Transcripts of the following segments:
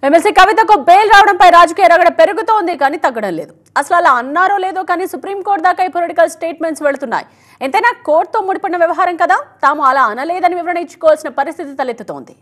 MLC కవితకు bail రావడంపై రాజకీయ రగడ పెరుగుతోంది కానీ తగ్గడం లేదు. అసలు అలా అన్నారో లేదో కానీ సుప్రీంకోర్టు దాకా పొలిటికల్ స్టేట్మెంట్స్ వెళుతున్నాయి. ఎంతైనా కోర్టుతో ముడిపడిన వ్యవహారం కదా, తాము అలా అనలేదని వివరణ ఇచ్చుకోవాల్సిన పరిస్థితి తలెత్తుతోంది.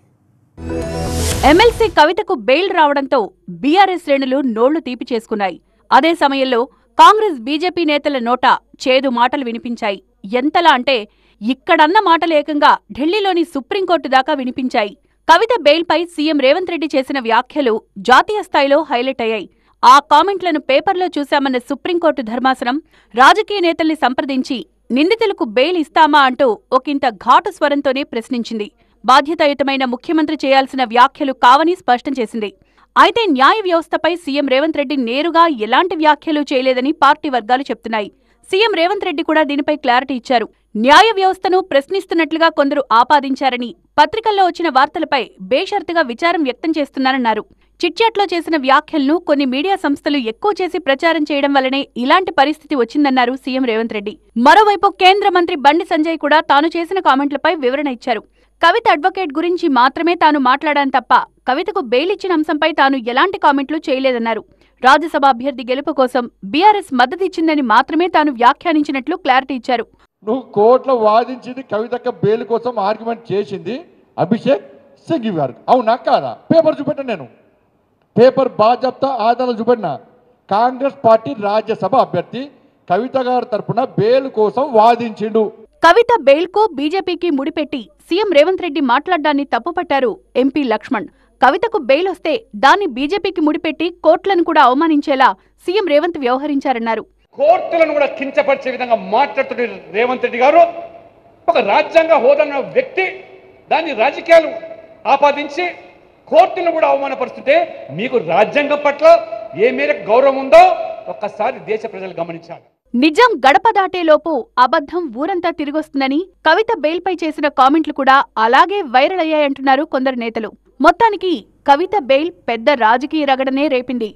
ఎమ్మెల్సీ కవితకు బెయిల్ రావడంతో బీఆర్ఎస్ శ్రేణులు నోళ్లు తీపి చేసుకున్నాయి. అదే సమయంలో కాంగ్రెస్ బీజేపీ నేతల నోట చేదు మాటలు వినిపించాయి. ఎంతలా అంటే ఇక్కడన్న మాటలు ఏకంగా ఢిల్లీలోని సుప్రీంకోర్టు దాకా వినిపించాయి. కవిత బెయిల్పై సీఎం రేవంత్ రెడ్డి చేసిన వ్యాఖ్యలు జాతీయ స్థాయిలో హైలైట్ అయ్యాయి. ఆ కామెంట్లను పేపర్లో చూశామన్న సుప్రీంకోర్టు ధర్మాసనం రాజకీయ నేతల్ని సంప్రదించి నిందితులకు బెయిల్ ఇస్తామా అంటూ ఒకంత ఘాటు స్వరంతోనే ప్రశ్నించింది. బాధ్యతాయుతమైన ముఖ్యమంత్రి చేయాల్సిన వ్యాఖ్యలు కావని స్పష్టం చేసింది. అయితే న్యాయ వ్యవస్థపై సీఎం రేవంత్ రెడ్డి నేరుగా ఎలాంటి వ్యాఖ్యలు చేయలేదని పార్టీ వర్గాలు చెప్తున్నాయి. సీఎం రేవంత్ రెడ్డి కూడా దీనిపై క్లారిటీ ఇచ్చారు. న్యాయ వ్యవస్థను ప్రశ్నిస్తున్నట్లుగా కొందరు ఆపాదించారని, పత్రికల్లో వచ్చిన వార్తలపై బేషరతుగా విచారం వ్యక్తం చేస్తున్నారన్నారు. చిట్చాట్లో చేసిన వ్యాఖ్యలను కొన్ని మీడియా సంస్థలు ఎక్కువ చేసి ప్రచారం చేయడం వల్లనే ఇలాంటి పరిస్థితి వచ్చిందన్నారు సీఎం రేవంత్ రెడ్డి. మరోవైపు కేంద్ర మంత్రి బండి సంజయ్ కూడా తాను చేసిన కామెంట్లపై వివరణ ఇచ్చారు. కవిత అడ్వకేట్ గురించి మాత్రమే తాను మాట్లాడాను తప్ప కవితకు బెయిల్ ఇచ్చిన అంశంపై తాను ఎలాంటి కామెంట్లు చేయలేదన్నారు. రాజ్యసభ అభ్యర్థి గెలుపు కోసం బీఆర్ఎస్ మద్దతిచ్చిందని మాత్రమే తాను వ్యాఖ్యానించినట్లు క్లారిటీ ఇచ్చారు. నువ్వు కోర్టులో వాదించింది కవితక్క బెయిల్ కోసం ఆర్గ్యుమెంట్ చేసింది అభిషేక్ సింఘవి గారు, అవునా కాదా? పేపర్ చూపెట్టాను, నేను పేపర్ బాజాప్తా ఆధారాలు చూపెట్టినా. కాంగ్రెస్ పార్టీ రాజ్యసభ అభ్యర్థి కవిత గారి తరపున బెయిల్ కోసం వాదించిండు. కవిత బెయిల్కు బీజేపీకి ముడిపెట్టి సీఎం రేవంత్ రెడ్డి మాట్లాడ్డాన్ని తప్పుపట్టారు ఎంపీ లక్ష్మణ్. కవితకు బెయిల్ వస్తే దాన్ని బీజేపీకి ముడిపెట్టి కోర్టులను కూడా అవమానించేలా సీఎం రేవంత్ వ్యవహరించారన్నారు. కోర్టులను కూడా కించపరిచే విధంగా మాట్లాడుతున్న రేవంత్ రెడ్డి గారు ఒక రాజ్యాంగ హోదాన్న వ్యక్తి దాన్ని రాజకీయాలు ఆపాదించి కోర్టులను కూడా అవమానపరుస్తుంటే మీకు రాజ్యాంగం పట్ల ఏ మేరకు గౌరవం ఉందో ఒక్కసారి దేశ ప్రజలు గమనించాలి. నిజం గడప దాటేలోపు అబద్ధం ఊరంతా తిరిగొస్తుందని కవిత బెయిల్పై చేసిన కామెంట్లు కూడా అలాగే వైరల్ అయ్యాయంటున్నారు కొందరు నేతలు. మొత్తానికి కవిత బెయిల్ పెద్ద రాజకీయ రగడనే రేపింది.